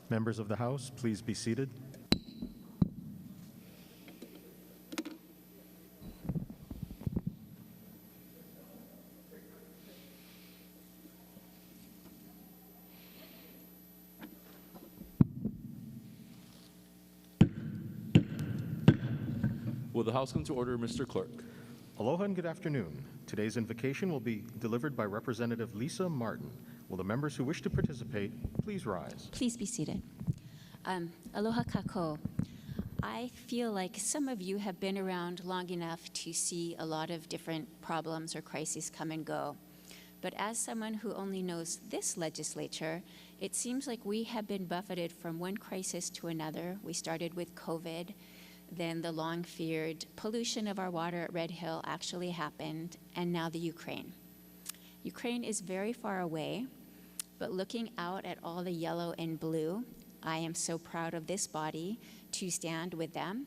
Members of the House, please be seated. Will the House come to order, Mr. Clerk? Aloha and good afternoon. Today's invocation will be delivered by Representative Lisa Martin. Will the members who wish to participate please rise? Please be seated. Aloha kako. I feel like some of you have been around long enough to see a lot of different problems or crises come and go. But as someone who only knows this legislature, it seems like we have been buffeted from one crisis to another. We started with COVID. Then the long-feared pollution of our water at Red Hill actually happened, and now the Ukraine. Ukraine is very far away, but looking out at all the yellow and blue, I am so proud of this body to stand with them.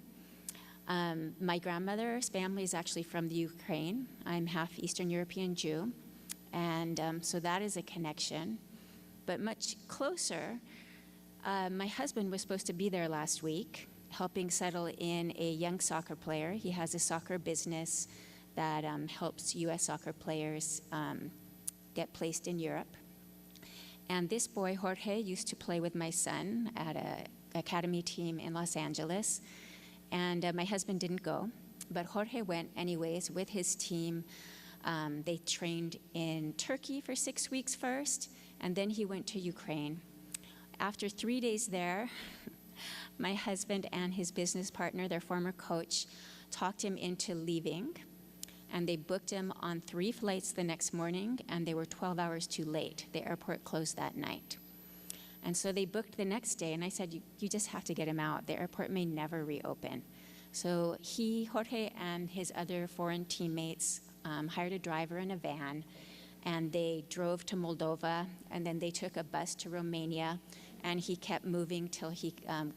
My grandmother's family is actually from the Ukraine. I'm half Eastern European Jew, and so that is a connection. But much closer, my husband was supposed to be there last week, helping settle in a young soccer player. He has a soccer business that helps U.S. soccer players get placed in Europe. And this boy, Jorge, used to play with my son at an academy team in Los Angeles. And my husband didn't go, but Jorge went anyways with his team. They trained in Turkey for 6 weeks first, and then he went to Ukraine. After 3 days there, my husband and his business partner, their former coach, talked him into leaving, and they booked him on 3 flights the next morning, and they were 12 hours too late. The airport closed that night. And so they booked the next day, and I said, you just have to get him out. The airport may never reopen. So Jorge and his other foreign teammates hired a driver in a van, and they drove to Moldova, and then they took a bus to Romania, and he kept moving till he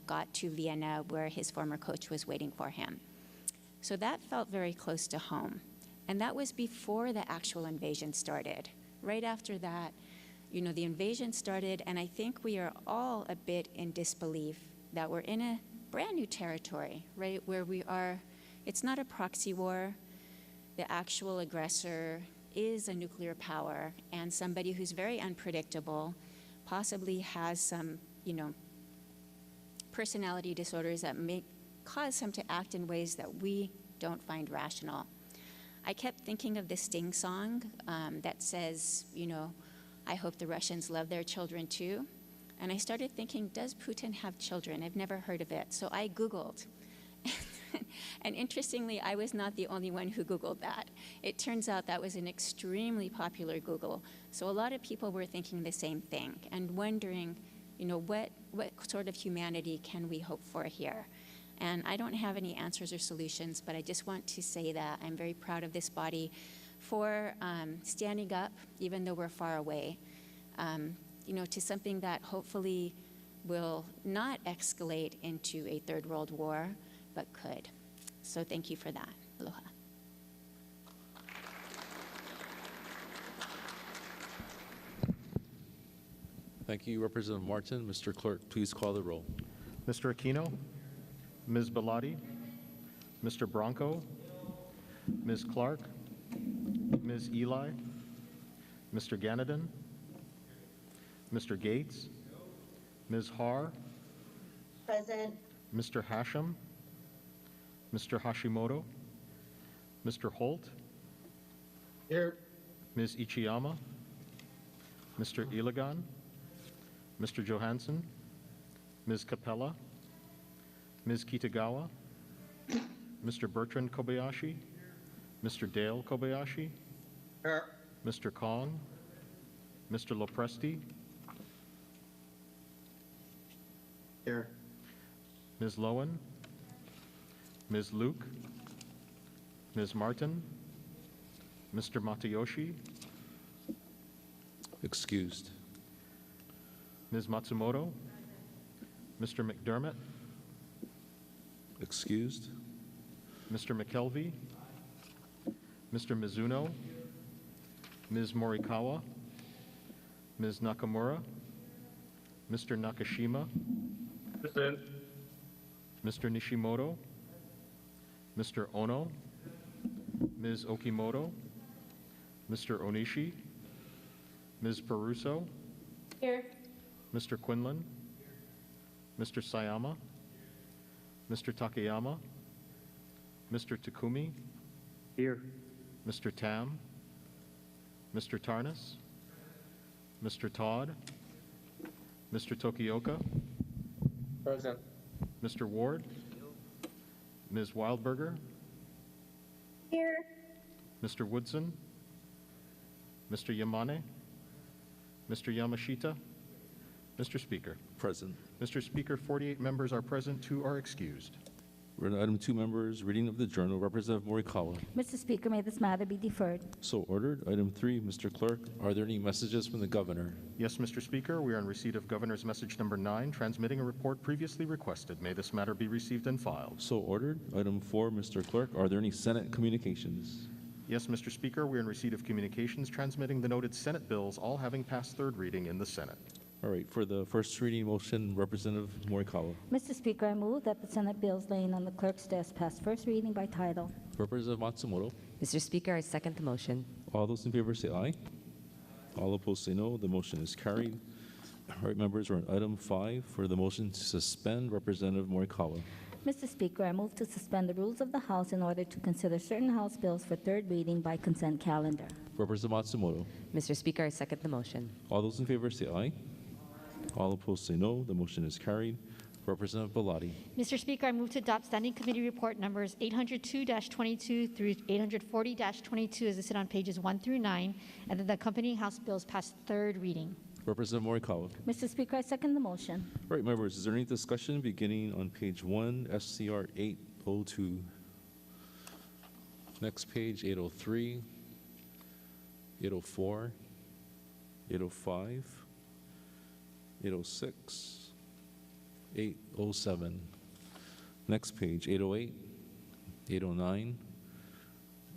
got to Vienna, where his former coach was waiting for him. So that felt very close to home. And that was before the actual invasion started. Right after that, the invasion started, and I think we are all a bit in disbelief that we're in a brand new territory, right, where we are, it's not a proxy war. The actual aggressor is a nuclear power and somebody who's very unpredictable, possibly has some, personality disorders that may cause him to act in ways that we don't find rational. I kept thinking of the Sting song that says, I hope the Russians love their children too. And I started thinking, does Putin have children? I've never heard of it. So I Googled. And interestingly, I was not the only one who Googled that. It turns out that was an extremely popular Google. So a lot of people were thinking the same thing and wondering, what sort of humanity can we hope for here? And I don't have any answers or solutions, but I just want to say that I'm very proud of this body for standing up, even though we're far away, to something that hopefully will not escalate into a third world war, but could. So thank you for that. Aloha. Thank you, Representative Martin. Mr. Clerk, please call the roll. Mr. Aquino, Ms. Bellotti, Mr. Bronco, Ms. Clark, Ms. Eli, Mr. Ganadin, Mr. Gates, Ms. Har, Present. Mr. Hashem, Mr. Hashimoto, Mr. Holt, Here. Ms. Ichiyama, Mr. Iligan, Mr. Johansson, Ms. Capella, Ms. Kitagawa, Mr. Bertrand Kobayashi, Mr. Dale Kobayashi, Here. Mr. Kong, Mr. Lopresti, Here. Ms. Lowen, Ms. Luke, Ms. Martin, Mr. Matayoshi, Excused. Ms. Matsumoto, Mr. McDermott, Excused. Mr. McKelvey, Mr. Mizuno, Ms. Morikawa, Ms. Nakamura, Mr. Nakashima, Present. Mr. Nishimoto, Mr. Ono, Ms. Okimoto, Mr. Onishi, Ms. Peruso, Here. Mr. Quinlan, Mr. Sayama, Mr. Takayama, Mr. Takumi, Here. Mr. Tam, Mr. Tarnas, Mr. Todd, Mr. Tokioka, Present. Mr. Ward, Ms. Wildberger, Here. Mr. Woodson, Mr. Yamane, Mr. Yamashita, Mr. Speaker. Present. Mr. Speaker, 48 members are present, 2 are excused. We're on item 2, members, reading of the journal. Representative Morikawa. Mr. Speaker, may this matter be deferred. So ordered. Item 3, Mr. Clerk, are there any messages from the governor? Yes, Mr. Speaker, we are in receipt of Governor's Message Number 9, transmitting a report previously requested. May this matter be received and filed. So ordered. Item 4, Mr. Clerk, are there any Senate communications? Yes, Mr. Speaker, we are in receipt of communications transmitting the noted Senate bills, all having passed third reading in the Senate. All right, for the first reading motion, Representative Morikawa. Mr. Speaker, I move that the Senate bills laying on the clerk's desk pass first reading by title. Representative Matsumoto. Mr. Speaker, I second the motion. All those in favor say aye. All opposed say no. The motion is carried. All right, members, we're on item 5 for the motion to suspend. Representative Morikawa. Mr. Speaker, I move to suspend the rules of the House in order to consider certain House bills for third reading by consent calendar. Representative Matsumoto. Mr. Speaker, I second the motion. All those in favor say aye. All opposed say no. The motion is carried. Representative Belatti. Mr. Speaker, I move to adopt Standing Committee Report numbers 802-22 through 840-22 as listed on pages 1 through 9, and that the accompanying House bills pass third reading. Representative Morikawa. Mr. Speaker, I second the motion. All right, members, is there any discussion beginning on page 1, SCR 802? Next page, 803, 804, 805, 806, 807. Next page, 808, 809,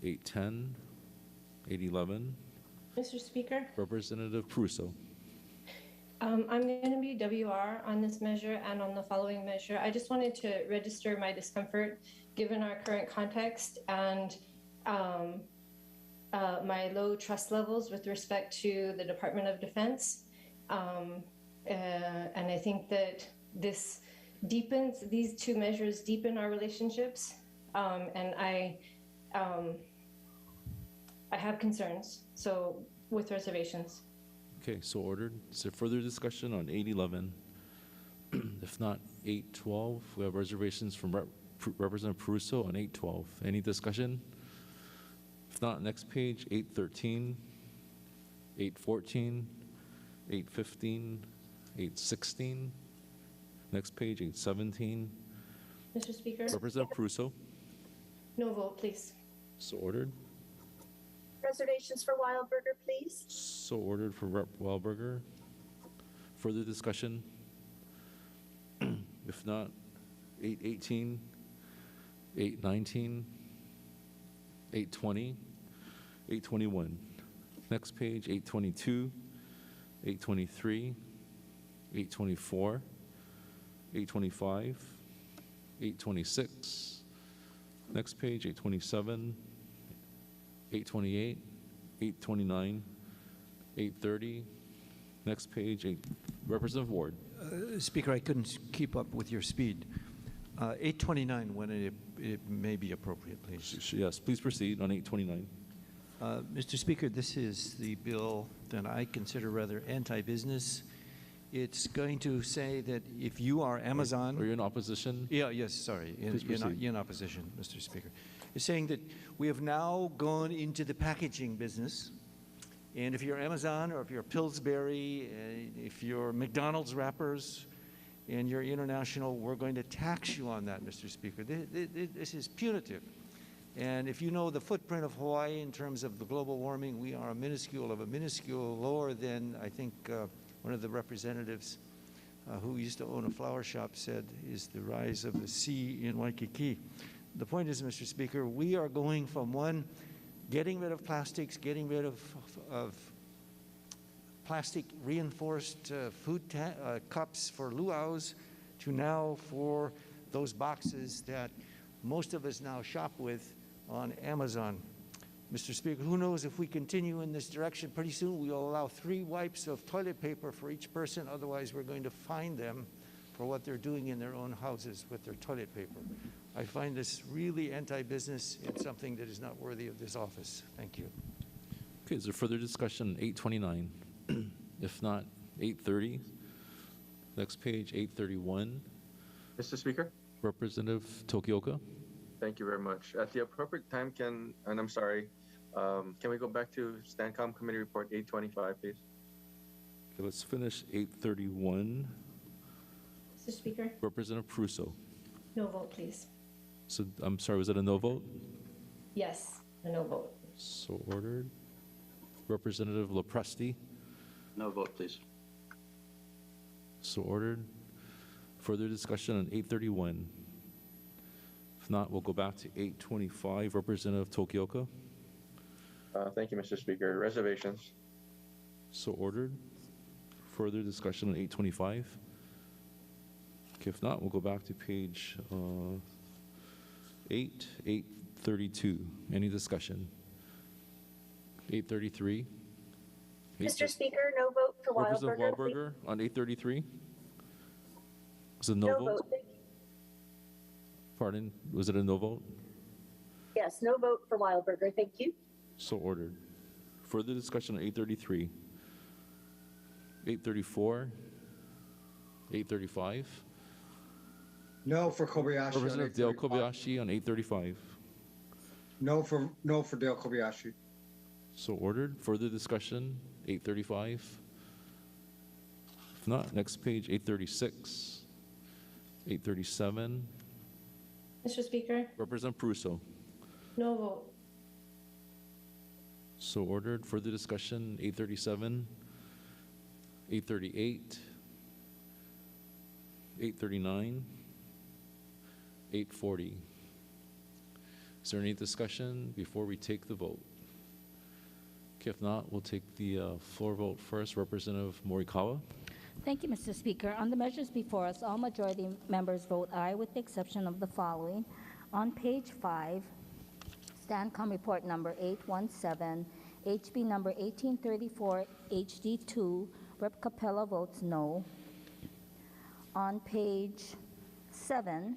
810, 811. Mr. Speaker, Representative Pruso. I'm going to be WR on this measure and on the following measure. I just wanted to register my discomfort given our current context and my low trust levels with respect to the Department of Defense. And I think that these two measures deepen our relationships. And I have concerns, so with reservations. Okay, so ordered. Is there further discussion on 811? If not, 812. We have reservations from Representative Pruso on 812. Any discussion? If not, next page, 813, 814, 815, 816. Next page, 817. Mr. Speaker, Representative Pruso. no vote, please. So ordered. Reservations for Wildberger, please. So ordered for Rep. Wildberger. Further discussion? If not, 818, 819, 820, 821. Next page, 822, 823, 824, 825, 826. Next page, 827, 828, 829, 830. Next page, Representative Ward. Speaker, I couldn't keep up with your speed. 829, when it may be appropriate, please. Yes, please proceed on 829. Mr. Speaker, this is the bill that I consider rather anti-business. It's going to say that if you are Amazon... Are you in opposition? Yeah, yes, sorry. Please proceed. In opposition, Mr. Speaker. It's saying that we have now gone into the packaging business, and if you're Amazon or if you're Pillsbury, if you're McDonald's wrappers, and you're international, we're going to tax you on that, Mr. Speaker. This is punitive. And if you know the footprint of Hawaii in terms of the global warming, we are a minuscule lower than, I think, one of the representatives who used to own a flower shop said is the rise of the sea in Waikiki. The point is, Mr. Speaker, we are going from getting rid of plastics, getting rid of plastic reinforced cups for luau's to now for those boxes that most of us now shop with on Amazon. Mr. Speaker, who knows if we continue in this direction, pretty soon we will allow 3 wipes of toilet paper for each person. Otherwise, we're going to fine them for what they're doing in their own houses with their toilet paper. I find this really anti-business and something that is not worthy of this office. Thank you. Okay, is there further discussion on 829? If not, 830. Next page, 831. Mr. Speaker, Representative Tokioka. thank you very much. At the appropriate time, can we go back to Stancom Committee Report 825, please? Okay, let's finish 831. Mr. Speaker, Representative Prusso. no vote, please. So, I'm sorry, was that a no vote? Yes, a no vote. So ordered. Representative Lopresti. No vote, please. So ordered. Further discussion on 831. If not, we'll go back to 825. Representative Tokioka. Thank you, Mr. Speaker. Reservations. So ordered. Further discussion on 825. Okay, if not, we'll go back to page 832. Any discussion? 833. Mr. Speaker, no vote for Representative Wildberger. please. Wildberger on 833. Was it a no No vote? vote. Thank you. Pardon, was it a no vote? Yes, no vote for Wildberger. Thank you. So ordered. Further discussion on 833. 834. 835. No for Kobayashi. on Representative Dale 835. Kobayashi on 835. No for Dale Kobayashi. So ordered. Further discussion, 835. If not, next page, 836. 837. Mr. Speaker, Representative Prusso. no vote. So ordered. Further discussion, 837. 838. 839. 840. Is there any discussion before we take the vote? Okay, if not, we'll take the floor vote first. Representative Morikawa. Thank you, Mr. Speaker. On the measures before us, all majority members vote aye with the exception of the following. On page 5, Stancom report number 817, HB number 1834, HD2, Rep. Capella votes no. On page 7,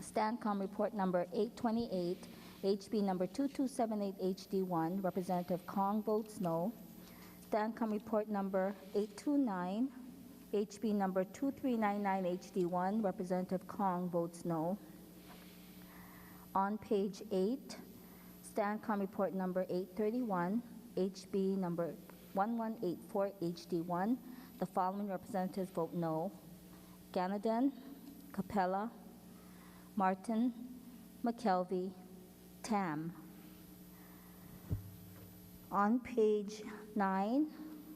Stancom report number 828, HB number 2278, HD1, Representative Kong votes no. Stancom report number 829, HB number 2399, HD1, Representative Kong votes no. On page 8, Stancom report number 831, HB number 1184, HD1, the following representatives vote no. Ganaden, Capella, Martin, McKelvey, Tam. On page 9,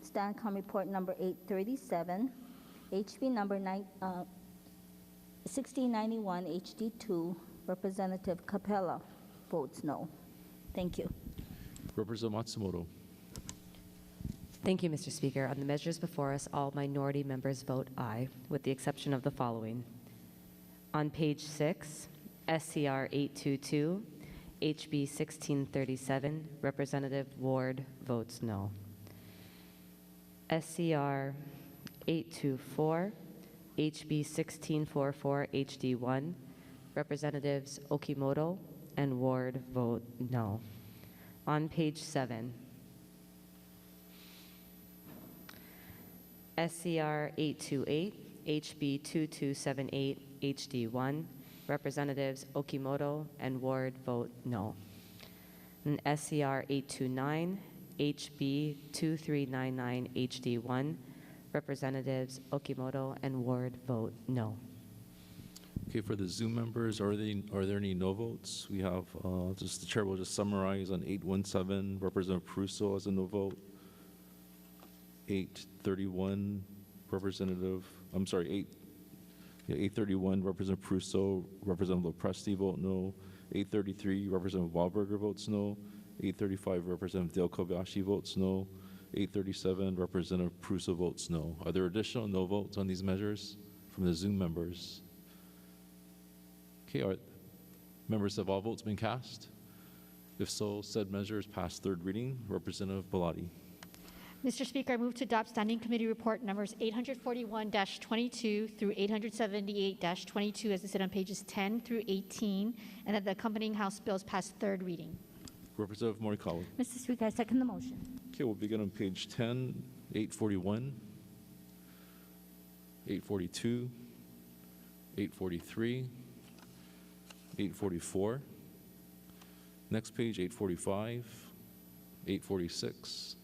Stancom report number 837, HB number 1691, HD2, Representative Capella votes no. Thank you. Representative Matsumoto. Thank you, Mr. Speaker. On the measures before us, all minority members vote aye, with the exception of the following. On page 6, SCR 822, HB 1637, Representative Ward votes no. SCR 824, HB 1644, HD1, Representatives Okimoto and Ward vote no. On page 7, SCR 828, HB 2278, HD1, Representatives Okimoto and Ward vote no. And SCR 829, HB 2399, HD1, Representatives Okimoto and Ward vote no. Okay, for the Zoom members, are there any no votes? We have, just the chair will just summarize on 817, Representative Prusso as a no vote. 831, I'm sorry, 831, Representative Prusso, Representative Lopresti vote no. 833, Representative Wildberger votes no. 835, Representative Dale Kobayashi votes no. 837, Representative Pruso votes no. Are there additional no votes on these measures from the Zoom members? Okay, members, have all votes been cast? If so, said measure is passed third reading. Representative Belatti. Mr. Speaker, I move to adopt Standing Committee Report numbers 841-22 through 878-22 as listed on pages 10 through 18, and that the accompanying House bills pass third reading. Representative Morikawa. Mr. Speaker, I second the motion. Okay, we'll begin on page 10, 841, 842, 843, 844. Next page, 845, 846,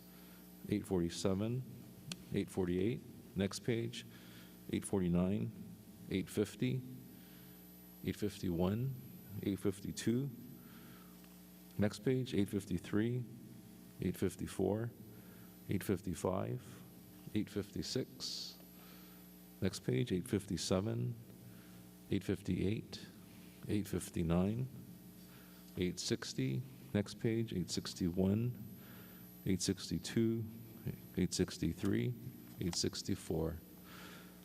847, 848. Next page, 849, 850, 851, 852. Next page, 853, 854, 855, 856. Next page, 857, 858, 859, 860. Next page, 861, 862, 863, 864.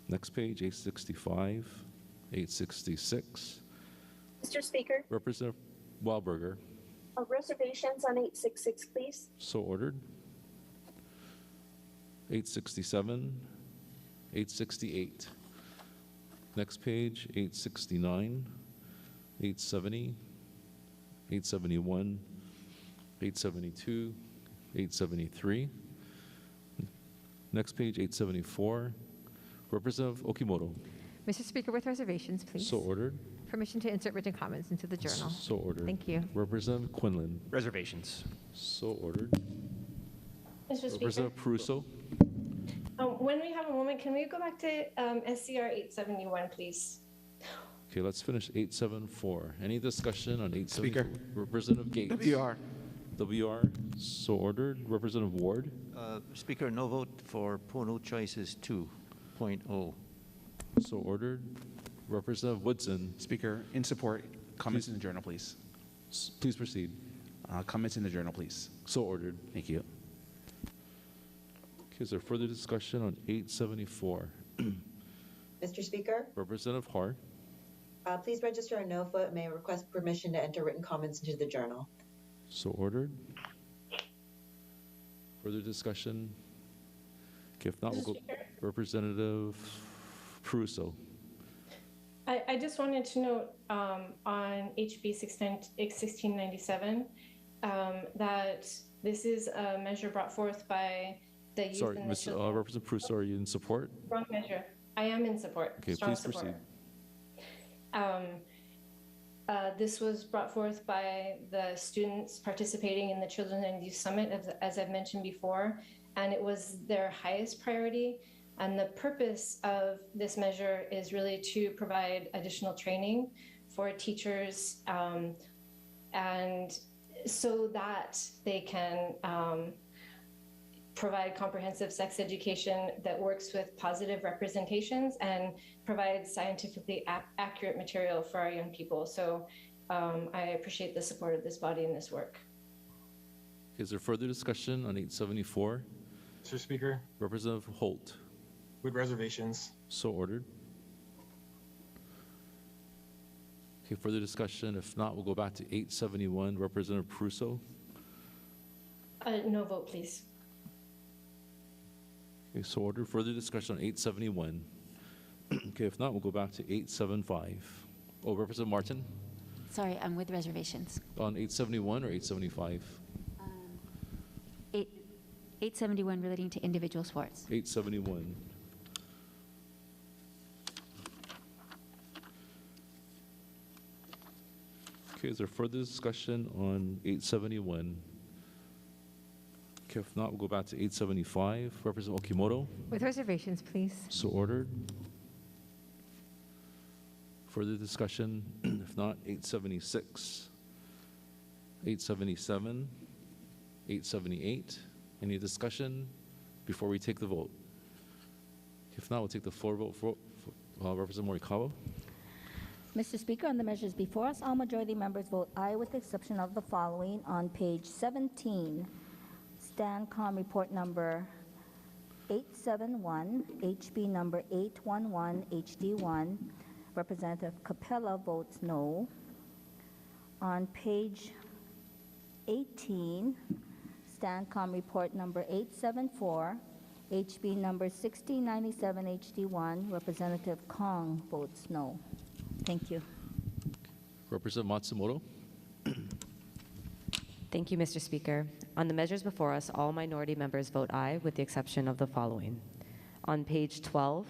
Next page, 865, 866. Mr. Speaker, Representative Wildberger. reservations on 866, please. So ordered. 867, 868. Next page, 869, 870, 871, 872, 873. Next page, 874. Representative Okimoto. Mr. Speaker, with reservations, please. So ordered. Permission to insert written comments into the journal. So ordered. Thank you. Representative Quinlan. Reservations. So ordered. Mr. Speaker, Representative Pruso. when we have a moment, can we go back to SCR 871, please? Okay, let's finish 874. Any discussion on 874? Speaker. Representative Gates. WR. WR, so ordered. Representative Ward. Speaker, no vote for Pono Choices 2.0. So ordered. Representative Woodson. Speaker, in support. Comments in the journal, please. Please proceed. Comments in the journal, please. So ordered. Thank you. Okay, is there further discussion on 874? Mr. Speaker, Representative Har. please register a no vote. May I request permission to enter written comments into the journal? So ordered. Further discussion? Okay, if not, we'll go. Representative Pruso. I just wanted to note on HB 1697 that this is a measure brought forth by the youth Sorry, and the children. Representative Pruso, are you in support? Wrong measure. I am in support. Okay, Strong please support. proceed. This was brought forth by the students participating in the Children and Youth Summit, as I've mentioned before, and it was their highest priority. And the purpose of this measure is really to provide additional training for teachers and so that they can provide comprehensive sex education that works with positive representations and provide scientifically accurate material for our young people. So I appreciate the support of this body in this work. Is there further discussion on 874? Mr. Speaker, Representative Holt. with reservations. So ordered. Okay, further discussion? If not, we'll go back to 871. Representative Pruso. No vote, please. Okay, so ordered. Further discussion on 871. Okay, if not, we'll go back to 875. Oh, Representative Martin? Sorry, I'm with reservations. On 871 or 875? 871 relating to individual sports. 871. Okay, is there further discussion on 871? Okay, if not, we'll go back to 875. Representative Okimoto. With reservations, please. So ordered. Further discussion? If not, 876, 877, 878. Any discussion before we take the vote? If not, we'll take the floor vote for Representative Morikawa. Mr. Speaker, on the measures before us, all majority members vote aye with the exception of the following. On page 17, STANCOM report number 871, HB number 811, HD1. Representative Capella votes no. On page 18, STANCOM report number 874, HB number 1697, HD1. Representative Kong votes no. Thank you. Representative Matsumoto. Thank you, Mr. Speaker. On the measures before us, all minority members vote aye, with the exception of the following. On page 12,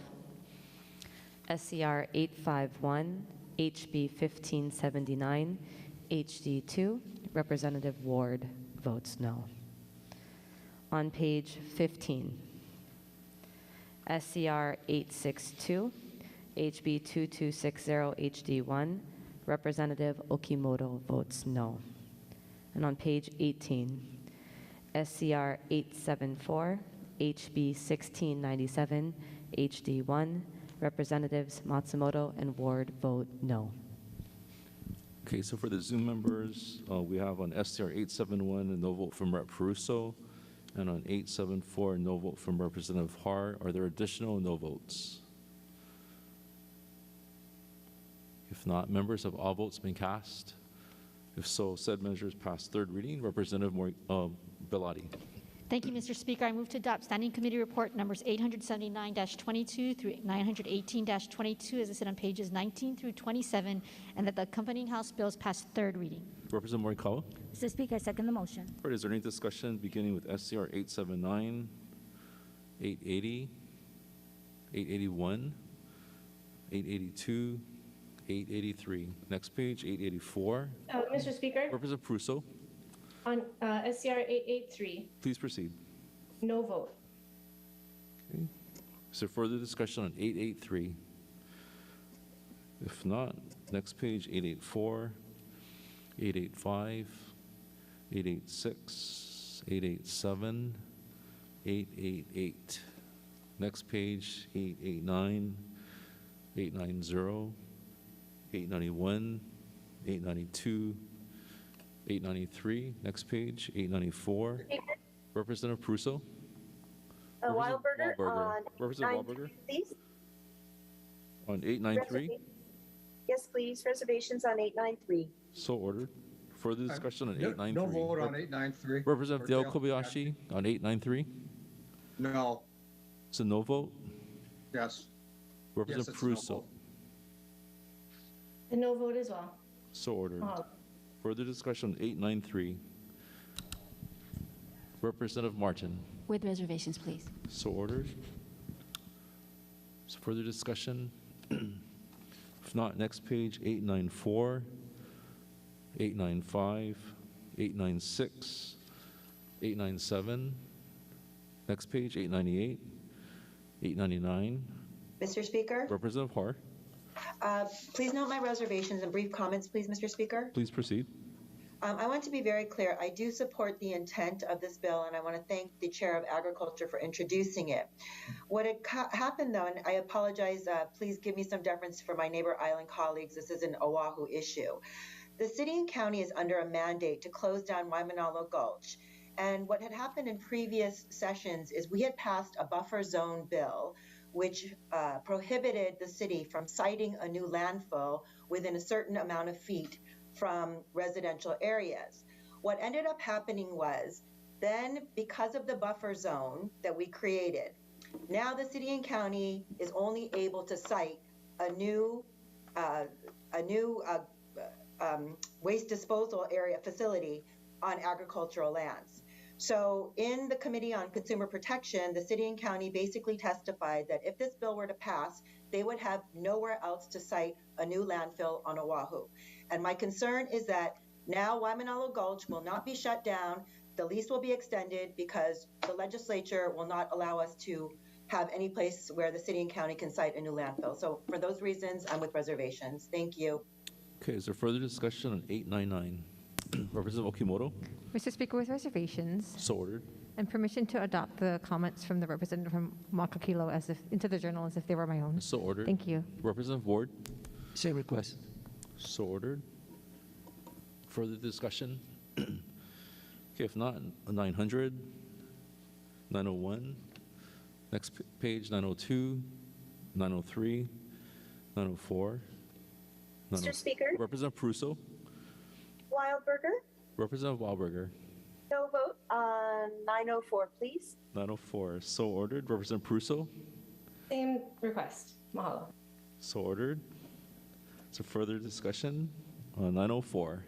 SCR 851, HB 1579, HD2, Representative Ward votes no. On page 15, SCR 862, HB 2260, HD1, Representative Okimoto votes no. And on page 18, SCR 874, HB 1697, HD1, Representatives Matsumoto and Ward vote no. Okay, so for the Zoom members, we have on SCR 871 a no vote from Rep. Peruso, and on 874 a no vote from Representative Har. Are there additional no votes? If not, members, have all votes been cast? If so, said measures pass third reading. Representative Bellotti. Thank you, Mr. Speaker. I move to adopt Standing Committee Report numbers 879-22 through 918-22 as listed on pages 19 through 27, and that the accompanying House bills pass third reading. Representative Morikawa. Mr. Speaker, I second the motion. All right, is there any discussion beginning with SCR 879, 880, 881, 882, 883. Next page, 884. Mr. Speaker, Representative Peruso, on SCR 883, please proceed. no vote. Okay. Is there further discussion on 883? If not, next page, 884, 885, 886, 887, 888. Next page, 889, 890, 891, 892, 893. Next page, 894. Representative Peruso. Wildberger on Representative 9-3, Wildberger please. on 893. Yes, please. Reservations on 893. So ordered. Further discussion on No 893. vote on 893. Representative Dale Kobayashi on 893. No. It's a no vote. Yes. Representative it's a no Peruso. vote. A no vote as well. So ordered. Further discussion on 893. Representative Martin. With reservations, please. So ordered. So further discussion. If not, next page, 894, 895, 896, 897. Next page, 898, 899. Mr. Speaker, Representative Har, please note my reservations and brief comments, please, Mr. Speaker. please proceed. I want to be very clear. I do support the intent of this bill, and I want to thank the Chair of Agriculture for introducing it. What had happened, though, and I apologize, please give me some deference for my neighbor island colleagues. This is an Oahu issue. The city and county is under a mandate to close down Waimanalo Gulch. And what had happened in previous sessions is we had passed a buffer zone bill which prohibited the city from siting a new landfill within a certain amount of feet from residential areas. What ended up happening was then, because of the buffer zone that we created, now the city and county is only able to site a new waste disposal area facility on agricultural lands. So in the Committee on Consumer Protection, the city and county basically testified that if this bill were to pass, they would have nowhere else to site a new landfill on Oahu. And my concern is that now Waimanalo Gulch will not be shut down, the lease will be extended because the legislature will not allow us to have any place where the city and county can site a new landfill. So for those reasons, I'm with reservations. Thank you. Okay, is there further discussion on 899? Representative Okimoto. Mr. Speaker, with reservations So ordered. and permission to adopt the comments from the representative from Makakilo as if into the journal as if they were my own. So ordered. Thank you. Representative Ward. Same request. So ordered. Further discussion? Okay, if not, 900, 901. Next page, 902, 903, 904. Mr. Speaker, Representative Prusso. Wildberger, Representative Wahlberger. no vote on 904, please. 904. So ordered. Representative Prusso. Same request. Mahalo. So ordered. So further discussion on 904.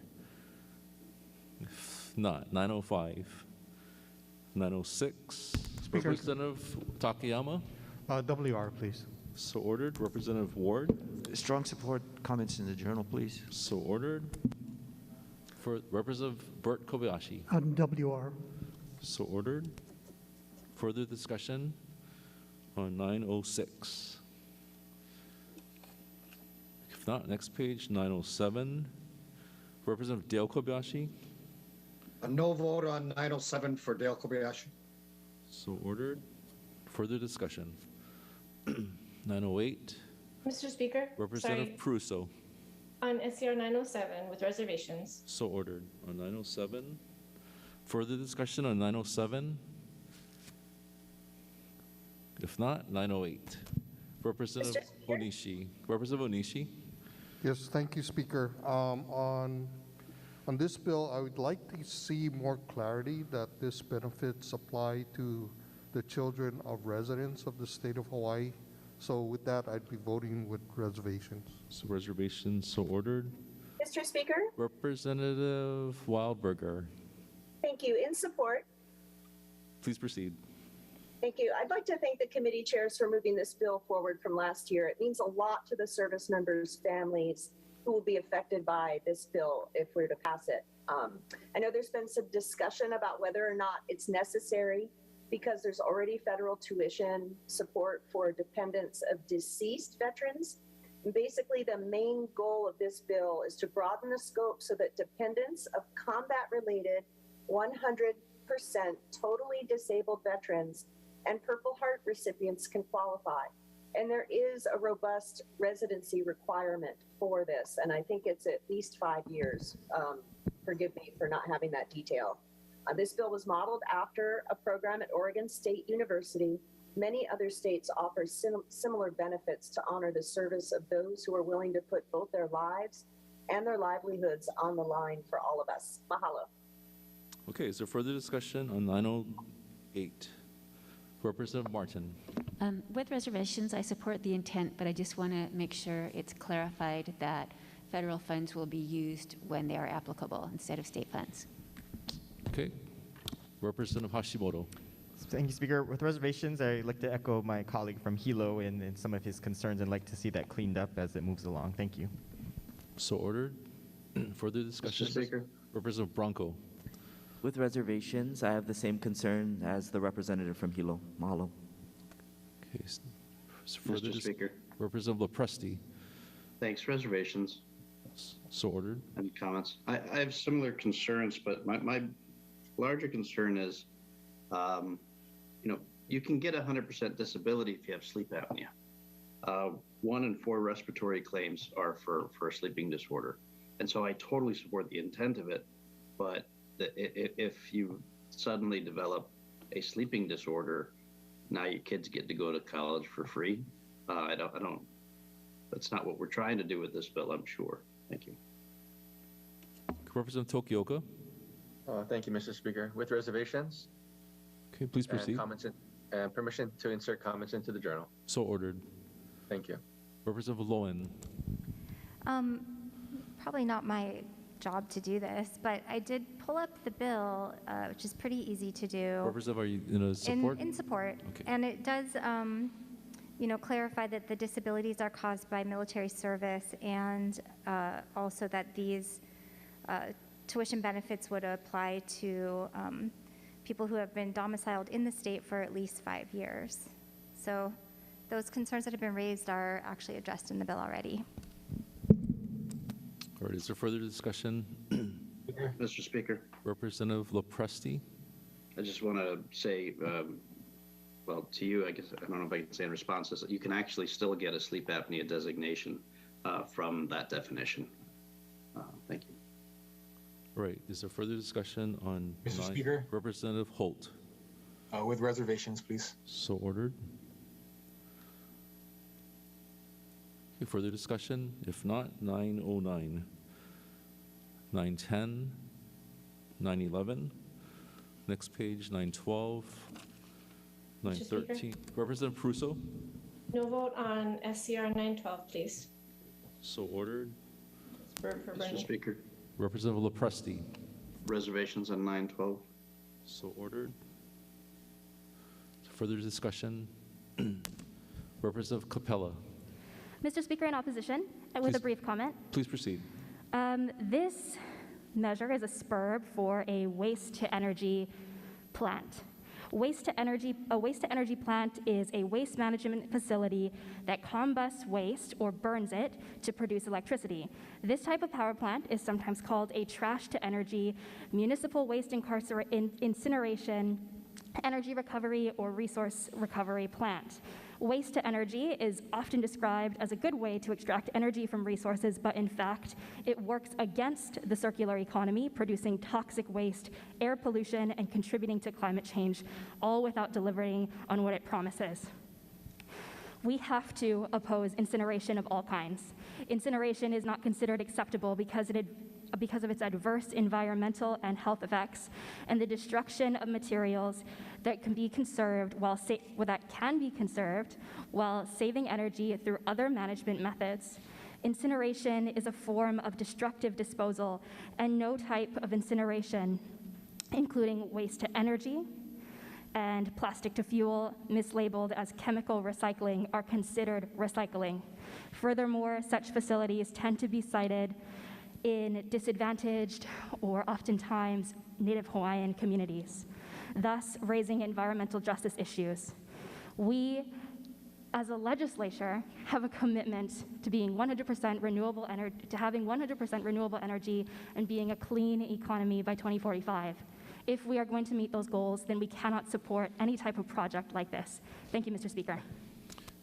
If not, 905. 906. Speaker. Representative Takayama. WR, please. So ordered. Representative Ward. Strong support. Comments in the journal, please. So ordered. For Representative Burt Kobayashi. On WR. So ordered. Further discussion on 906. If not, next page, 907. Representative Dale Kobayashi. A no vote on 907 for Dale Kobayashi. So ordered. Further discussion. 908. Mr. Speaker, Representative Prusso. on SCR 907 with reservations. So ordered. On 907. Further discussion on 907. If not, 908. Representative Onishi. Representative Onishi. Yes, thank you, Speaker. On this bill, I would like to see more clarity that this benefits apply to the children of residents of the state of Hawaii. So with that, I'd be voting with reservations. So reservations so ordered. Mr. Speaker, Representative Wildberger. thank you. In support. Please proceed. Thank you. I'd like to thank the committee chairs for moving this bill forward from last year. It means a lot to the service members' families who will be affected by this bill if we're to pass it. I know there's been some discussion about whether or not it's necessary because there's already federal tuition support for dependents of deceased veterans. And basically, the main goal of this bill is to broaden the scope so that dependents of combat-related 100% totally disabled veterans and Purple Heart recipients can qualify. And there is a robust residency requirement for this, and I think it's at least 5 years. Forgive me for not having that detail. This bill was modeled after a program at Oregon State University. Many other states offer similar benefits to honor the service of those who are willing to put both their lives and their livelihoods on the line for all of us. Mahalo. Okay, is there further discussion on 908? Representative Martin. With reservations, I support the intent, but I just want to make sure it's clarified that federal funds will be used when they are applicable instead of state funds. Okay. Representative Hashimoto. Thank you, Speaker. With reservations, I'd like to echo my colleague from Hilo in some of his concerns and like to see that cleaned up as it moves along. Thank you. So ordered. Further discussion? Mr. Speaker. Representative Bronco. With reservations, I have the same concern as the representative from Hilo. Mahalo. Okay. So further Mr. Speaker. Representative LaPresti. Thanks. Reservations. So ordered. Any comments? I have similar concerns, but my larger concern is, you can get 100% disability if you have sleep apnea. 1 in 4 respiratory claims are for a sleeping disorder. And so I totally support the intent of it, but if you suddenly develop a sleeping disorder, now your kids get to go to college for free. That's not what we're trying to do with this bill, I'm sure. Thank you. Representative Tokioka. Thank you, Mr. Speaker. With reservations. Okay, please proceed. And comments and permission to insert comments into the journal. So ordered. Thank you. Representative Lowen. Probably not my job to do this, but I did pull up the bill, which is pretty easy to do. Representative, are you in support? In support. Okay. And it does, clarify that the disabilities are caused by military service and also that these tuition benefits would apply to people who have been domiciled in the state for at least 5 years. So those concerns that have been raised are actually addressed in the bill already. All right, is there further discussion? Mr. Speaker. Representative LaPresti. I just want to say, to you, I guess, I don't know if I can say in response to this, you can actually still get a sleep apnea designation from that definition. Thank you. All right, is there further discussion on Mr. Speaker? Representative Holt. With reservations, please. So ordered. Okay, further discussion? If not, 909, 910, 911. Next page, 912, Mr. Speaker? 913. Representative Prusso? No vote on SCR 912, please. So ordered. For Mr. Bernie. Speaker, Representative Lopresti? reservations on 912. So ordered. Further discussion? Representative Capella? Mr. Speaker, in opposition, and with a Please. brief comment. Please proceed. This measure is a spur for a waste-to-energy plant. A waste-to-energy plant is a waste management facility that combusts waste or burns it to produce electricity. This type of power plant is sometimes called a trash-to-energy, municipal waste incineration, energy recovery, or resource recovery plant. Waste to energy is often described as a good way to extract energy from resources, but in fact, it works against the circular economy, producing toxic waste, air pollution, and contributing to climate change, all without delivering on what it promises. We have to oppose incineration of all kinds. Incineration is not considered acceptable because of its adverse environmental and health effects, and the destruction of materials that can be conserved while saving energy through other management methods. Incineration is a form of destructive disposal, and no type of incineration, including waste to energy and plastic to fuel, mislabeled as chemical recycling, are considered recycling. Furthermore, such facilities tend to be sited in disadvantaged or oftentimes Native Hawaiian communities, thus raising environmental justice issues. We, as a legislature, have a commitment to being 100% renewable energy, to having 100% renewable energy and being a clean economy by 2045. If we are going to meet those goals, then we cannot support any type of project like this. Thank you, Mr. Speaker.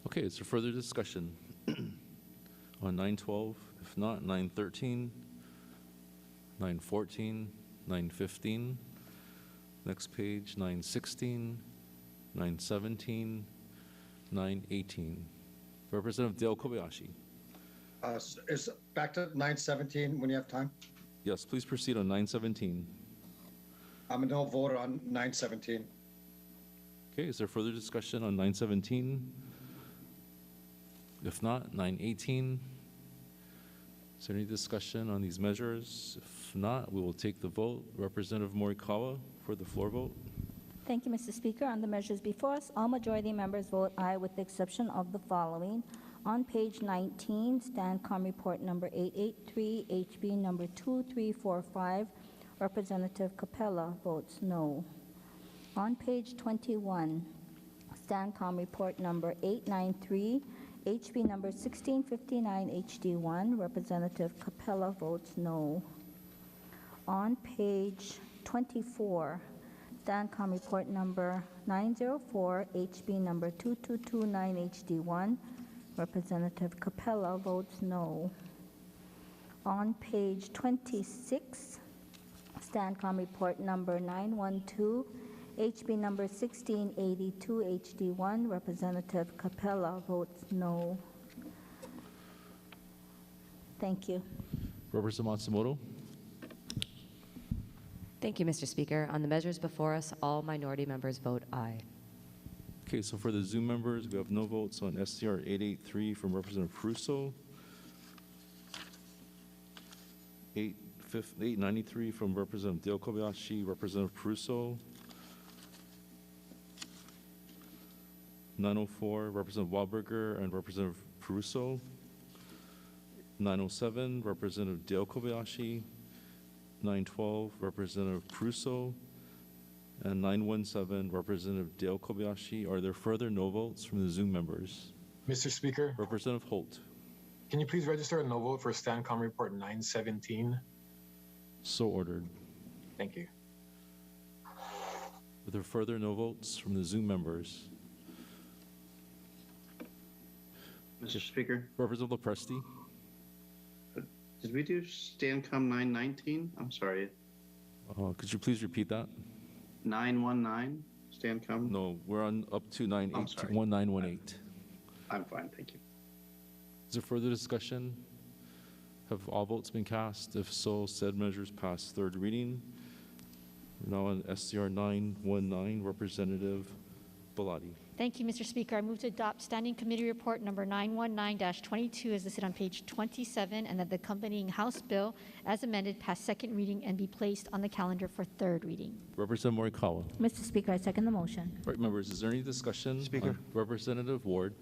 Okay, is there further discussion on 912? If not, 913, 914, 915. Next page, 916, 917, 918. Representative Dale Kobayashi. Is back to 917 when you have time? Yes, please proceed on 917. I'm a no voter on 917. Okay, is there further discussion on 917? If not, 918. Is there any discussion on these measures? If not, we will take the vote. Representative Morikawa for the floor vote. Thank you, Mr. Speaker. On the measures before us, all majority members vote aye with the exception of the following. On page 19, STANCOM report number 883, HB number 2345, Representative Capella votes no. On page 21, STANCOM report number 893, HB number 1659 HD1, Representative Capella votes no. On page 24, STANCOM report number 904, HB number 2229 HD1, Representative Capella votes no. On page 26, STANCOM report number 912, HB number 1682 HD1, Representative Capella votes no. Thank you. Representative Matsumoto. Thank you, Mr. Speaker. On the measures before us, all minority members vote aye. Okay, so for the Zoom members, we have no votes on SCR 883 from Representative Prusso, 893 from Representative Dale Kobayashi, Representative Prusso, 904, Representative Wahlberger and Representative Prusso, 907, Representative Dale Kobayashi, 912, Representative Prusso, and 917, Representative Dale Kobayashi. Are there further no votes from the Zoom members? Mr. Speaker, Representative Holt. can you please register a no vote for STANCOM report 917? So ordered. Thank you. Are there further no votes from the Zoom members? Mr. Speaker, Representative Lopresti. did we do STANCOM 919? I'm sorry. Could you please repeat that? 919, Stancom? No, we're on up to I'm sorry. 1918. I'm fine, thank you. Is there further discussion? Have all votes been cast? If so, said measures pass third reading. We're now on SCR 919, Representative Bellotti. Thank you, Mr. Speaker. I move to adopt Standing Committee Report number 919-22 as listed on page 27, and that the accompanying House bill, as amended, pass second reading and be placed on the calendar for third reading. Representative Morikawa. Mr. Speaker, I second the motion. Right, members, is there any discussion? Speaker. On Representative Ward.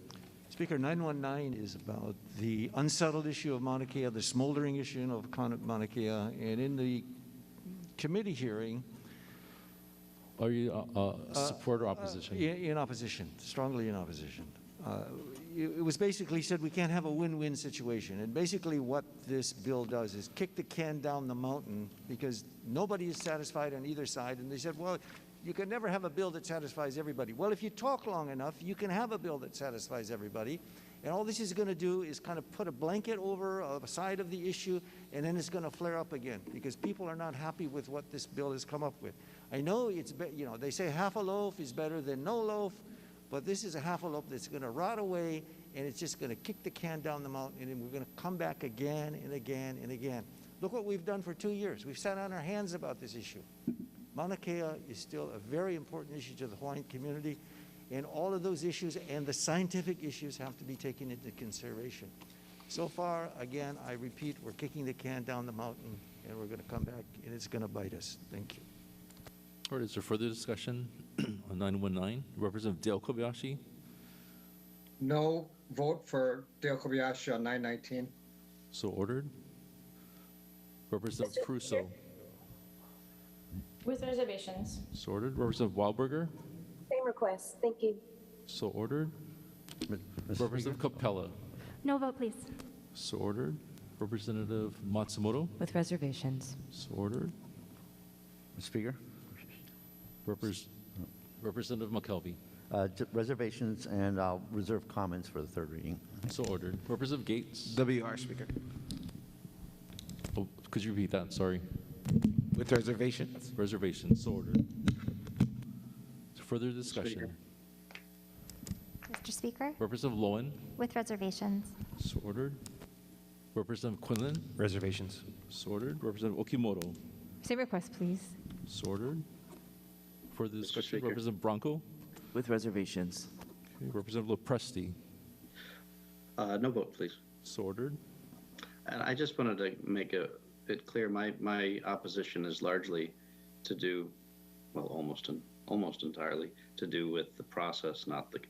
Speaker, 919 is about the unsettled issue of Mauna Kea, the smoldering issue of Mauna Kea, and in the committee hearing, are you support or opposition? In opposition, strongly in opposition. It was basically said we can't have a win-win situation. And basically what this bill does is kick the can down the mountain because nobody is satisfied on either side. And they said, well, you can never have a bill that satisfies everybody. Well, if you talk long enough, you can have a bill that satisfies everybody. And all this is going to do is kind of put a blanket over a side of the issue, and then it's going to flare up again because people are not happy with what this bill has come up with. I know they say half a loaf is better than no loaf, but this is a half a loaf that's going to rot away, and it's just going to kick the can down the mountain, and we're going to come back again and again and again. Look what we've done for 2 years. We've sat on our hands about this issue. Mauna Kea is still a very important issue to the Hawaiian community, and all of those issues and the scientific issues have to be taken into consideration. So far, again, I repeat, we're kicking the can down the mountain, and we're going to come back, and it's going to bite us. Thank you. All right, is there further discussion on 919? Representative Dale Kobayashi. No vote for Dale Kobayashi on 919. So ordered. Representative Prusso. With reservations. So ordered. Representative Wildberger. Same request. Thank you. So ordered. Representative Capella. No vote, please. So ordered. Representative Matsumoto. With reservations. So ordered. Mr. Speaker. Representative McKelvey. Reservations, and I'll reserve comments for the third reading. So ordered. Representative Gates. WR, Speaker. Oh, could you repeat that? Sorry. With reservations. Reservations. So ordered. Further discussion. Mr. Speaker, Representative Lowen. with reservations. So ordered. Representative Quinlan. Reservations. So ordered. Representative Okimoto. Same request, please. So ordered. Further discussion. Speaker. Representative Bronco. With reservations. Okay. Representative Lopresti. No vote, please. So ordered. And I just wanted to make it clear, my opposition is largely to do, well, almost entirely to do with the process, not the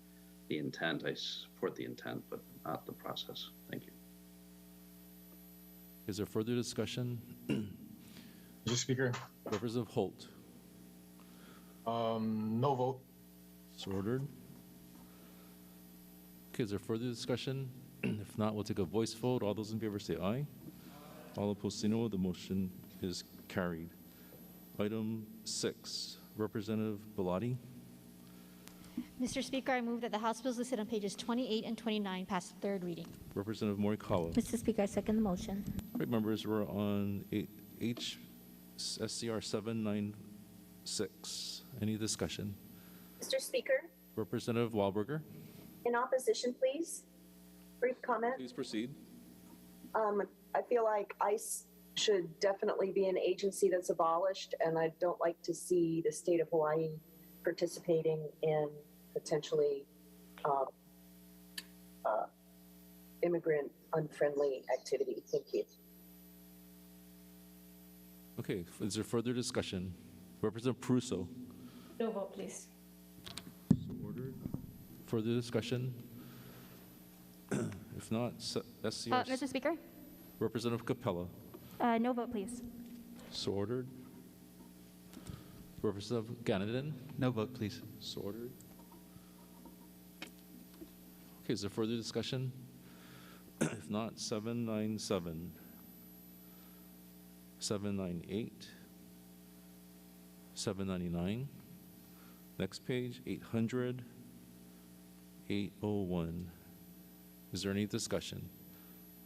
intent. I support the intent, but not the process. Thank you. Is there further discussion? Mr. Speaker. Representative Holt. No vote. So ordered. Okay, is there further discussion? If not, we'll take a voice vote. All those in favor say aye. All opposed say no. The motion is carried. Item 6, Representative Bellotti. Mr. Speaker, I move that the House bills listed on pages 28 and 29 pass third reading. Representative Morikawa. Mr. Speaker, I second the motion. Right, members, we're on SCR 796. Any discussion? Mr. Speaker, Representative Wildberger. in opposition, please. Brief comment. Please proceed. I feel like ICE should definitely be an agency that's abolished, and I don't like to see the state of Hawaii participating in potentially immigrant unfriendly activity. Thank you. Okay, is there further discussion? Representative Prusso. No vote, please. So ordered. Further discussion? If not, SCR. Mr. Speaker, Representative Capella. no vote, please. So ordered. Representative Ganadin. No vote, please. So ordered. Okay, is there further discussion? If not, 797, 798, 799. Next page, 800, 801. Is there any discussion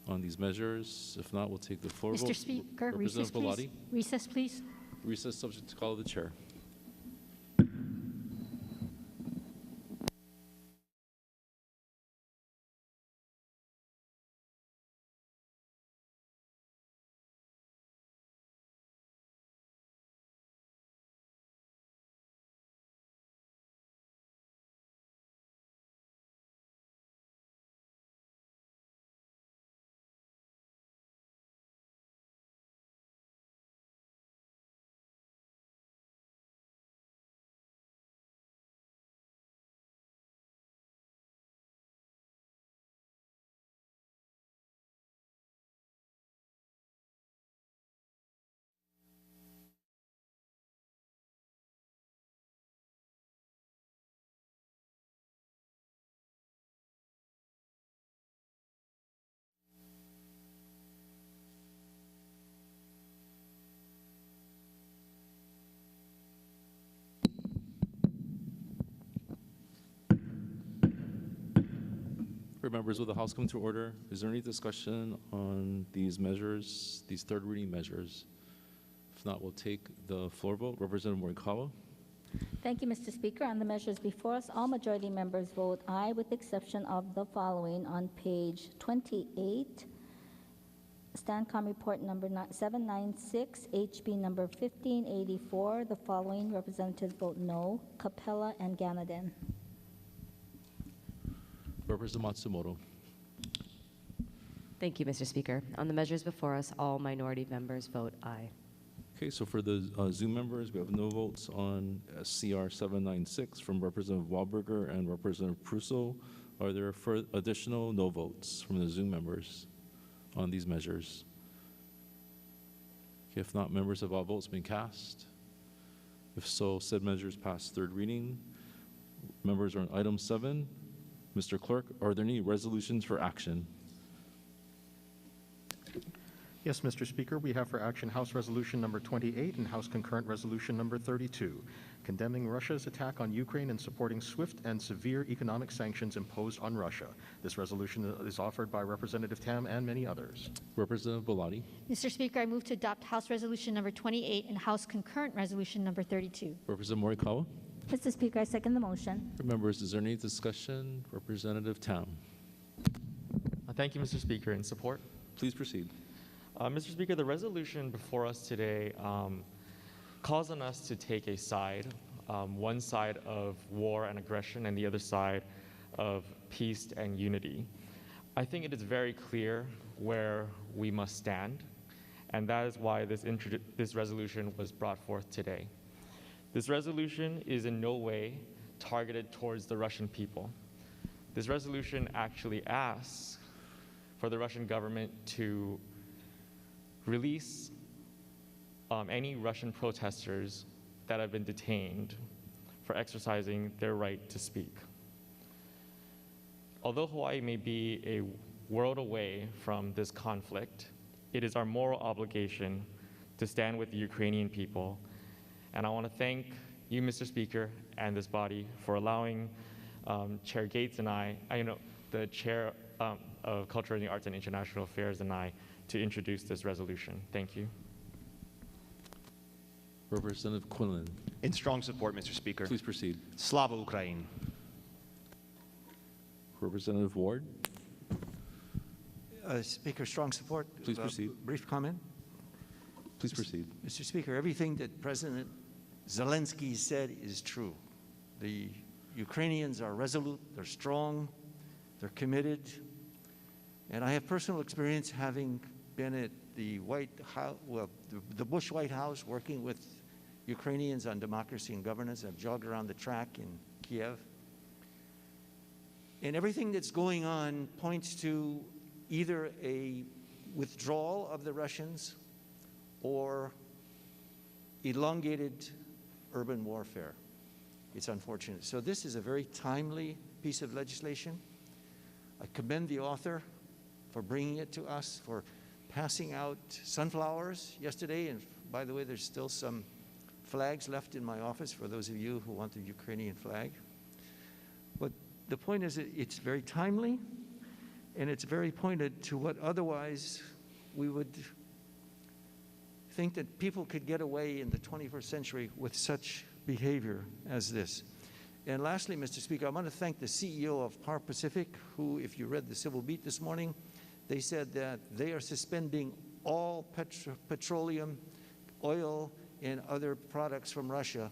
on these measures? If not, we'll take the floor vote. Mr. Speaker, recess, Representative please. Bellotti. Recess, please. Recess subject to call of the chair. Okay, members, will the House come to order? Is there any discussion on these measures, these third reading measures? If not, we'll take the floor vote. Representative Morikawa. Thank you, Mr. Speaker. On the measures before us, all majority members vote aye with the exception of the following. On page 28, Stancom report number 796, HB number 1584, the following representatives vote no: Capella and Ganaden. Representative Matsumoto. Thank you, Mr. Speaker. On the measures before us, all minority members vote aye. Okay, so for the Zoom members, we have no votes on CR 796 from Representative Wahlberger and Representative Prusso. Are there additional no votes from the Zoom members on these measures? Okay, if not, members, have all votes been cast? If so, said measures pass third reading. Members are on item 7. Mr. Clerk, are there any resolutions for action? Yes, Mr. Speaker, we have for action House Resolution number 28 and House Concurrent Resolution number 32, condemning Russia's attack on Ukraine and supporting swift and severe economic sanctions imposed on Russia. This resolution is offered by Representative Tam and many others. Representative Belatti. Mr. Speaker, I move to adopt House Resolution number 28 and House Concurrent Resolution number 32. Representative Morikawa. Mr. Speaker, I second the motion. Members, is there any discussion? Representative Tam. Thank you, Mr. Speaker. In support? Please proceed. Mr. Speaker, the resolution before us today calls on us to take a side, one side of war and aggression and the other side of peace and unity. I think it is very clear where we must stand, and that is why this resolution was brought forth today. This resolution is in no way targeted towards the Russian people. This resolution actually asks for the Russian government to release any Russian protesters that have been detained for exercising their right to speak. Although Hawaii may be a world away from this conflict, it is our moral obligation to stand with the Ukrainian people. And I want to thank you, Mr. Speaker, and this body for allowing Chair Gates and the Chair of Culture and the Arts and International Affairs and I to introduce this resolution. Thank you. Representative Quinlan. In strong support, Mr. Speaker. Please proceed. Slava Ukraine. Representative Ward. Speaker, strong support. Please proceed. Brief comment. Please proceed. Mr. Speaker, everything that President Zelensky said is true. The Ukrainians are resolute, they're strong, they're committed. And I have personal experience having been at the White House, well, the Bush White House, working with Ukrainians on democracy and governance. I've jogged around the track in Kiev. And everything that's going on points to either a withdrawal of the Russians or elongated urban warfare. It's unfortunate. So this is a very timely piece of legislation. I commend the author for bringing it to us, for passing out sunflowers yesterday. And by the way, there's still some flags left in my office for those of you who want the Ukrainian flag. But the point is that it's very timely, and it's very pointed to what otherwise we would think that people could get away in the 21st century with such behavior as this. And lastly, Mr. Speaker, I want to thank the CEO of Par Pacific, who, if you read the Civil Beat this morning, they said that they are suspending all petroleum, oil, and other products from Russia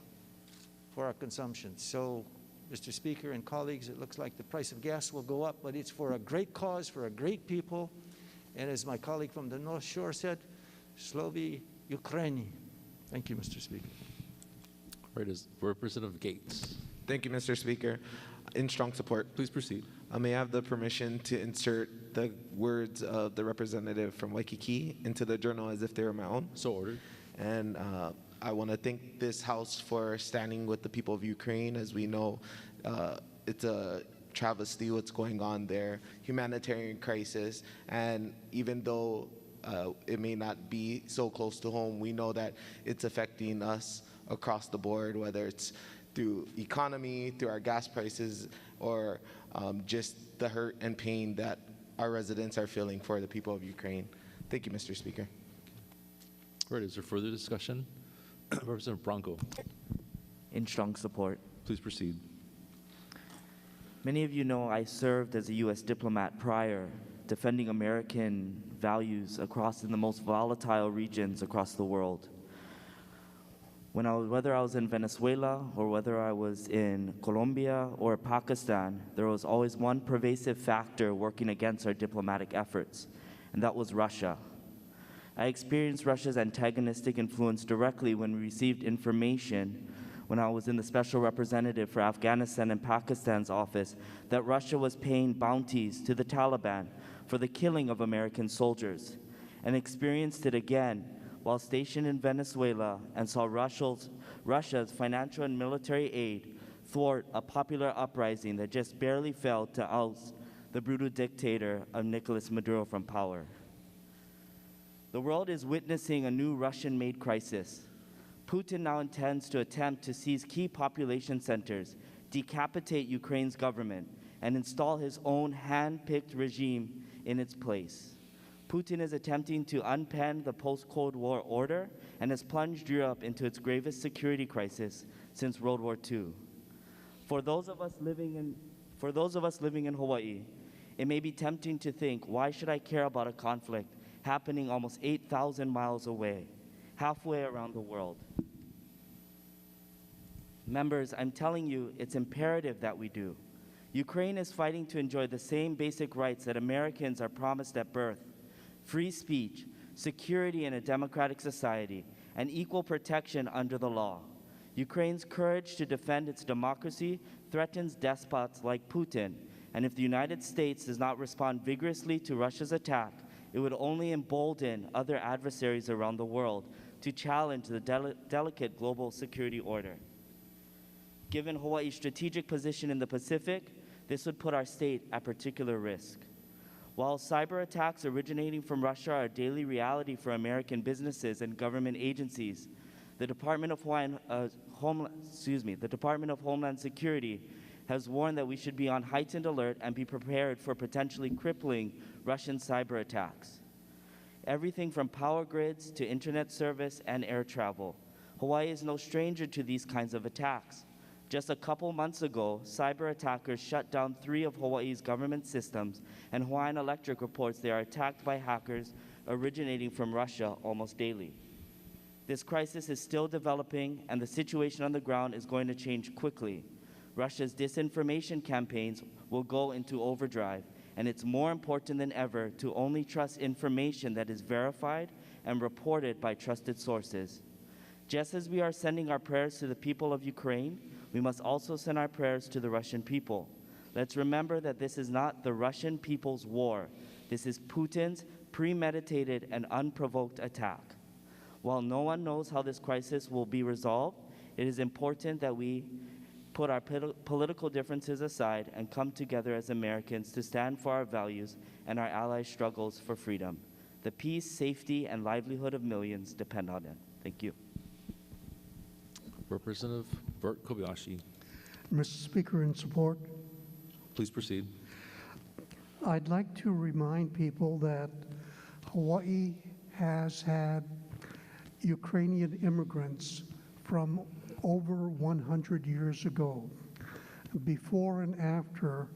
for our consumption. So, Mr. Speaker and colleagues, it looks like the price of gas will go up, but it's for a great cause, for a great people. And as my colleague from the North Shore said, Slovi Ukraini. Thank you, Mr. Speaker. Right, is Representative Gates. Thank you, Mr. Speaker. In strong support. Please proceed. May I have the permission to insert the words of the representative from Waikiki into the journal as if they were my own? So ordered. And I want to thank this House for standing with the people of Ukraine. As we know, it's a travesty what's going on there, humanitarian crisis. And even though it may not be so close to home, we know that it's affecting us across the board, whether it's through economy, through our gas prices, or just the hurt and pain that our residents are feeling for the people of Ukraine. Thank you, Mr. Speaker. All right, is there further discussion? Representative Bronco. In strong support. Please proceed. Many of you know I served as a U.S. diplomat prior, defending American values across in the most volatile regions across the world. Whether I was in Venezuela or whether I was in Colombia or Pakistan, there was always one pervasive factor working against our diplomatic efforts, and that was Russia. I experienced Russia's antagonistic influence directly when we received information when I was in the Special Representative for Afghanistan and Pakistan's office that Russia was paying bounties to the Taliban for the killing of American soldiers, and experienced it again while stationed in Venezuela and saw Russia's financial and military aid thwart a popular uprising that just barely failed to oust the brutal dictator of Nicolas Maduro from power. The world is witnessing a new Russian-made crisis. Putin now intends to attempt to seize key population centers, decapitate Ukraine's government, and install his own hand-picked regime in its place. Putin is attempting to unpen the post-Cold War order and has plunged Europe into its gravest security crisis since World War II. For those of us living in Hawaii, it may be tempting to think, why should I care about a conflict happening almost 8,000 miles away, halfway around the world? Members, I'm telling you, it's imperative that we do. Ukraine is fighting to enjoy the same basic rights that Americans are promised at birth: free speech, security in a democratic society, and equal protection under the law. Ukraine's courage to defend its democracy threatens despots like Putin, and if the United States does not respond vigorously to Russia's attack, it would only embolden other adversaries around the world to challenge the delicate global security order. Given Hawaii's strategic position in the Pacific, this would put our state at particular risk. While cyber attacks originating from Russia are a daily reality for American businesses and government agencies, the Department of Homeland Security has warned that we should be on heightened alert and be prepared for potentially crippling Russian cyber attacks. Everything from power grids to internet service and air travel. Hawaii is no stranger to these kinds of attacks. Just a couple months ago, cyber attackers shut down 3 of Hawaii's government systems, and Hawaiian Electric reports they are attacked by hackers originating from Russia almost daily. This crisis is still developing, and the situation on the ground is going to change quickly. Russia's disinformation campaigns will go into overdrive, and it's more important than ever to only trust information that is verified and reported by trusted sources. Just as we are sending our prayers to the people of Ukraine, we must also send our prayers to the Russian people. Let's remember that this is not the Russian people's war. This is Putin's premeditated and unprovoked attack. While no one knows how this crisis will be resolved, it is important that we put our political differences aside and come together as Americans to stand for our values and our allies' struggles for freedom. The peace, safety, and livelihood of millions depend on it. Thank you. Representative Bert Kobayashi. Mr. Speaker, in support. Please proceed. I'd like to remind people that Hawaii has had Ukrainian immigrants from over 100 years ago. Before and after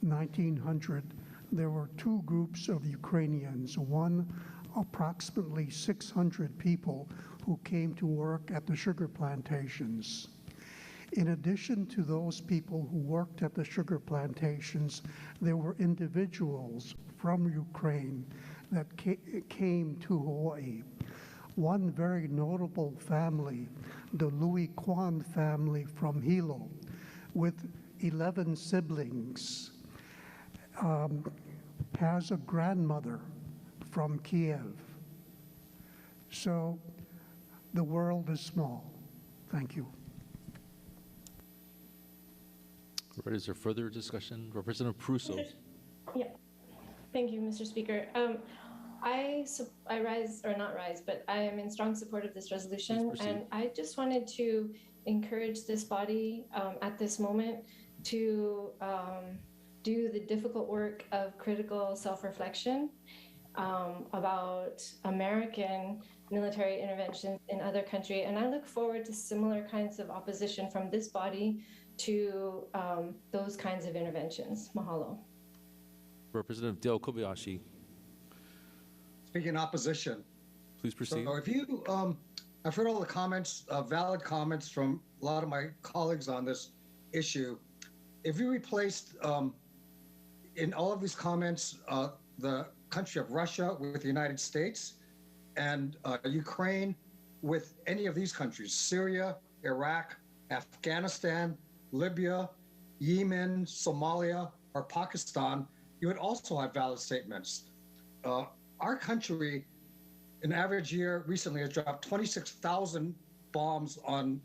1900, there were 2 groups of Ukrainians, one approximately 600 people who came to work at the sugar plantations. In addition to those people who worked at the sugar plantations, there were individuals from Ukraine that came to Hawaii. One very notable family, the Louis Kwan family from Hilo, with 11 siblings, has a grandmother from Kiev. So the world is small. Thank you. All right, is there further discussion? Representative Pruso. Yeah. Thank you, Mr. Speaker. I rise, or not rise, but I am in strong support of this resolution, and I just wanted to encourage this body at this moment to do the difficult work of critical self-reflection about American military interventions in other countries. And I look forward to similar kinds of opposition from this body to those kinds of interventions. Mahalo. Representative Dale Kobayashi, Speaking in opposition. please proceed. So if you, I've heard all the comments, valid comments from a lot of my colleagues on this issue. If you replaced in all of these comments the country of Russia with the United States and Ukraine with any of these countries, Syria, Iraq, Afghanistan, Libya, Yemen, Somalia, or Pakistan, you would also have valid statements. Our country, an average year recently, has dropped 26,000 bombs on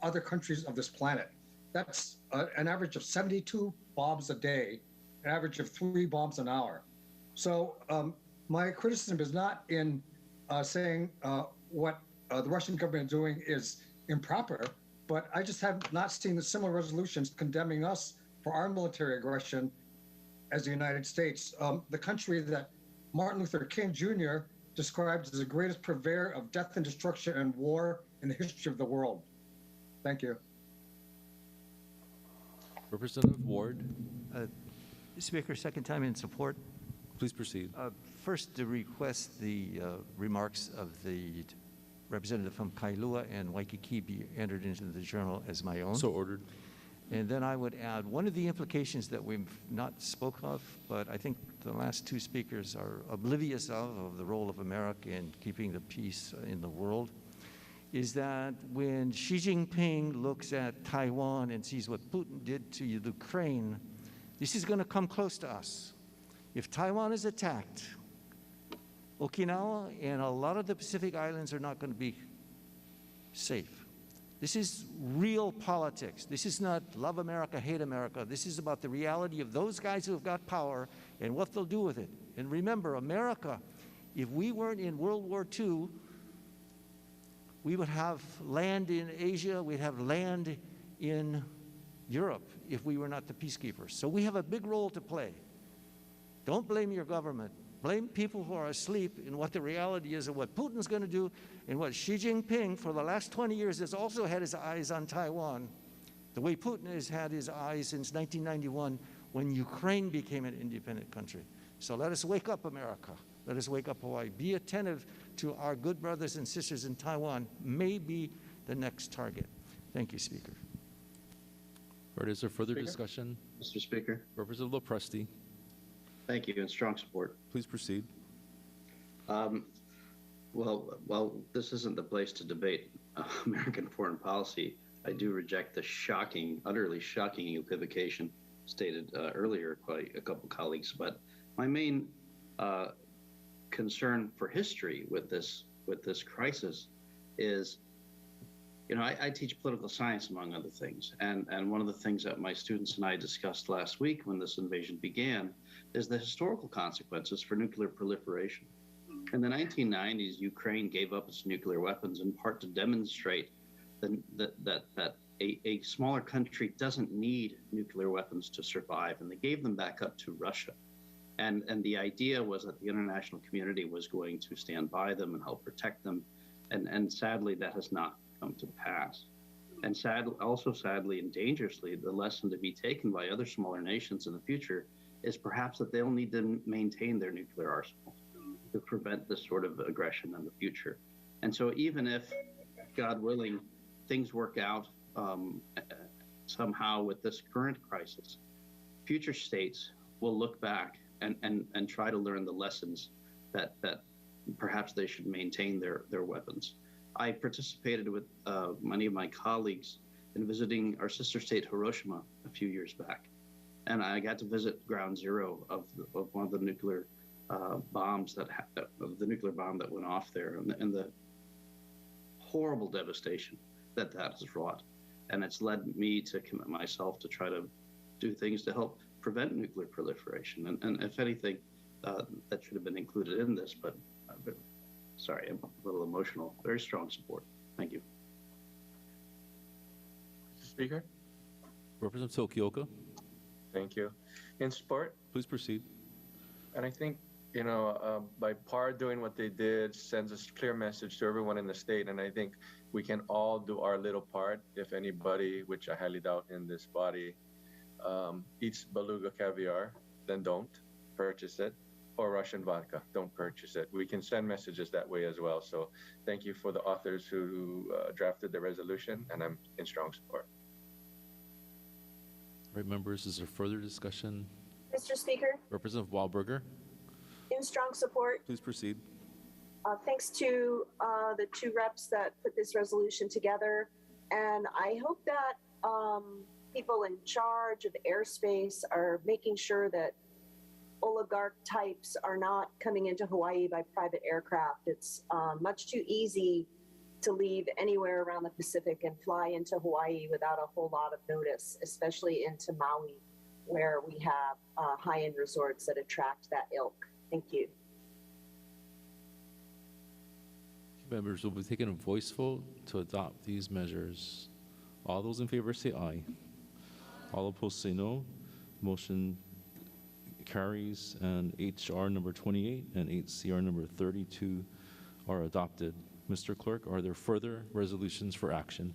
other countries of this planet. That's an average of 72 bombs a day, an average of 3 bombs an hour. So my criticism is not in saying what the Russian government is doing is improper, but I just have not seen the similar resolutions condemning us for our military aggression as the United States, the country that Martin Luther King Jr. described as the greatest purveyor of death and destruction and war in the history of the world. Thank you. Representative Ward, Speaker, second time in support. please proceed. First, to request the remarks of the representative from Kailua and Waikiki be entered into the journal as my own. So ordered. And then I would add one of the implications that we've not spoke of, but I think the last 2 speakers are oblivious of the role of America in keeping the peace in the world, is that when Xi Jinping looks at Taiwan and sees what Putin did to Ukraine, this is going to come close to us. If Taiwan is attacked, Okinawa and a lot of the Pacific Islands are not going to be safe. This is real politics. This is not love America, hate America. This is about the reality of those guys who have got power and what they'll do with it. And remember, America, if we weren't in World War II, we would have land in Asia, we'd have land in Europe if we were not the peacekeepers. So we have a big role to play. Don't blame your government. Blame people who are asleep in what the reality is of what Putin's going to do and what Xi Jinping for the last 20 years has also had his eyes on Taiwan, the way Putin has had his eyes since 1991 when Ukraine became an independent country. So let us wake up, America. Let us wake up, Hawaii. Be attentive to our good brothers and sisters in Taiwan, may be the next target. Thank you, Speaker. All right, is there further discussion? Mr. Speaker. Representative Lopresti, Thank you, and strong support. please proceed. Well, this isn't the place to debate American foreign policy. I do reject the shocking, utterly shocking equivocation stated earlier by a couple colleagues. But my main concern for history with this crisis is, I teach political science, among other things. And one of the things that my students and I discussed last week when this invasion began is the historical consequences for nuclear proliferation. In the 1990s, Ukraine gave up its nuclear weapons in part to demonstrate that a smaller country doesn't need nuclear weapons to survive, and they gave them back up to Russia. And the idea was that the international community was going to stand by them and help protect them. And sadly, that has not come to pass. And sadly and dangerously, the lesson to be taken by other smaller nations in the future is perhaps that they'll need to maintain their nuclear arsenal to prevent this sort of aggression in the future. And so even if, God willing, things work out somehow with this current crisis, future states will look back and try to learn the lessons that perhaps they should maintain their weapons. I participated with many of my colleagues in visiting our sister state Hiroshima a few years back, and I got to visit ground zero of one of the nuclear bombs the nuclear bomb that went off there, and the horrible devastation that has wrought. And it's led me to commit myself to try to do things to help prevent nuclear proliferation. And if anything, that should have been included in this, but sorry, I'm a little emotional. Very strong support. Thank you. Mr. Speaker. Representative Tokioka, Thank you. In sport, Please proceed. and I think, by PAR doing what they did sends a clear message to everyone in the state. And I think we can all do our little part. If anybody, which I highly doubt in this body, eats beluga caviar, then don't purchase it. Or Russian vodka, don't purchase it. We can send messages that way as well. So thank you for the authors who drafted the resolution, and I'm in strong support. All right, members, is there further discussion? Mr. Speaker, Representative Wildberger, in strong support. please proceed. Thanks to the two reps that put this resolution together. And I hope that people in charge of airspace are making sure that oligarch types are not coming into Hawaii by private aircraft. It's much too easy to leave anywhere around the Pacific and fly into Hawaii without a whole lot of notice, especially into Maui, where we have high-end resorts that attract that ilk. Thank you. Members will be taking a voice vote to adopt these measures. All those in favor say aye. All opposed say no. Motion carries, and HR number 28 and HCR number 32 are adopted. Mr. Clerk, are there further resolutions for action?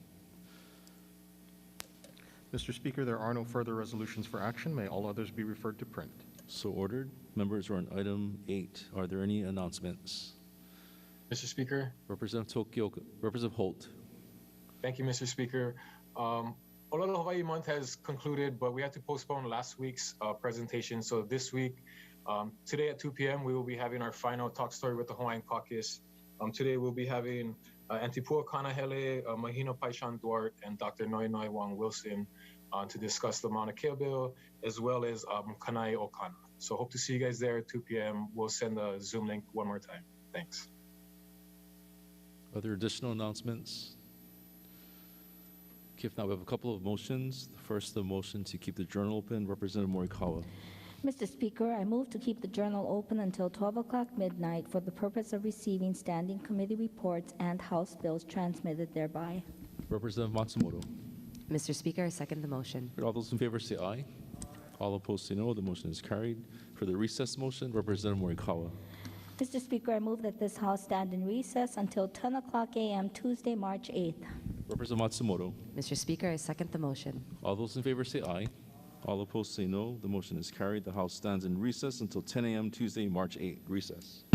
Mr. Speaker, there are no further resolutions for action. May all others be referred to print. So ordered. Members are on item 8. Are there any announcements? Mr. Speaker. Representative Holt. Thank you, Mr. Speaker. Olelo Hawaii Month has concluded, but we had to postpone last week's presentation. So this week, today at 2 p.m., we will be having our final talk story with the Hawaiian Caucus. Today we'll be having Antipua Kanahele, Mahino Paishan Duart, and Dr. Noinoi Wong Wilson to discuss the Mauna Kea bill, as well as Kanai Okana. So hope to see you guys there at 2 p.m. We'll send the Zoom link one more time. Thanks. Other additional announcements? Okay, if not, we have a couple of motions. First, the motion to keep the journal open. Representative Morikawa. Mr. Speaker, I move to keep the journal open until 12 o'clock midnight for the purpose of receiving standing committee reports and House bills transmitted thereby. Representative Matsumoto. Mr. Speaker, I second the motion. All those in favor say aye. All opposed say no. The motion is carried. For the recess motion, Representative Morikawa. Mr. Speaker, I move that this House stand in recess until 10 o'clock a.m. Tuesday, March 8th. Representative Matsumoto. Mr. Speaker, I second the motion. All those in favor say aye. All opposed say no. The motion is carried. The House stands in recess until 10 a.m. Tuesday, March 8th. Recess.